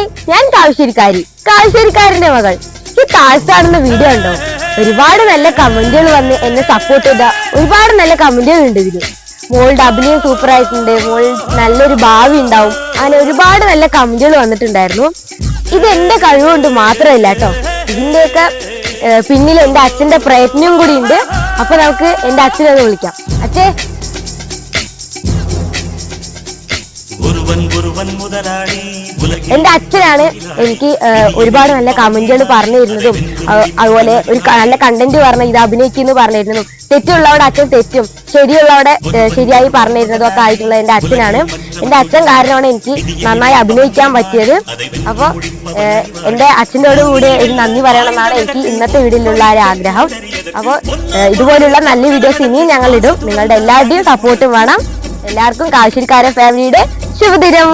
Hi, ഞാൻ കാവശ്ശേരിക്കാരന്റെ മകൾ. ഈ താഴ്ത്താടുന്ന വീഡിയോ ഉണ്ടോ? ഒരുപാട് നല്ല കമന്റുകൾ വന്ന് എന്നെ സപ്പോർട്ട് ചെയ്ത ഒരുപാട് നല്ല കമന്റുകൾ ഉണ്ട് ഇതില്. മോളുടെ അഭിനയം സൂപ്പർ ആയിട്ടുണ്ട്, മോൾ നല്ലൊരു ഭാവി ഉണ്ടാവും, അങ്ങനെ ഒരുപാട് നല്ല കമന്റുകൾ വന്നിട്ടുണ്ടായിരുന്നു. ഇത് എന്റെ കഴിവുകൊണ്ട് മാത്രമല്ല കേട്ടോ, ഇതിന്റെയൊക്കെ പിന്നിൽ എന്റെ അച്ഛന്റെ പ്രയത്നവും കൂടി ഉണ്ട്. അപ്പൊ നമുക്ക് എന്റെ അച്ഛനെ ഒന്ന് വിളിക്കാം. അച്ഛേ, എന്റെ അച്ഛനാണ് എനിക്ക് ഒരുപാട് നല്ല കമന്റുകൾ പറഞ്ഞു തരുന്നതും അതുപോലെ ഒരു നല്ല കണ്ടന്റ് പറഞ്ഞ ഇത് അഭിനയിക്കുന്നു പറഞ്ഞിരുന്നതും തെറ്റുള്ളവിടെ അച്ഛൻ തെറ്റും ശരിയുള്ളവിടെ ശരിയായി പറഞ്ഞിരുന്നതും ഒക്കെ ആയിട്ടുള്ള എന്റെ അച്ഛനാണ്. എന്റെ അച്ഛൻ കാരണമാണ് എനിക്ക് നന്നായി അഭിനയിക്കാൻ പറ്റിയത്. അപ്പൊ എന്റെ അച്ഛനോട് കൂടി ഒരു നന്ദി പറയണമെന്നാണ് എനിക്ക് ഇന്നത്തെ വീഡിയോയിലുള്ള ഒരു ആഗ്രഹം. അപ്പോൾ ഇതുപോലുള്ള നല്ല വീഡിയോസ് ഇനിയും ഞങ്ങൾ ഇടും. നിങ്ങളുടെ എല്ലാവരുടെയും സപ്പോർട്ടും വേണം. എല്ലാവർക്കും കാവശ്ശേരിക്കാരൻ ഫാമിലിയുടെ ശുഭദിനം.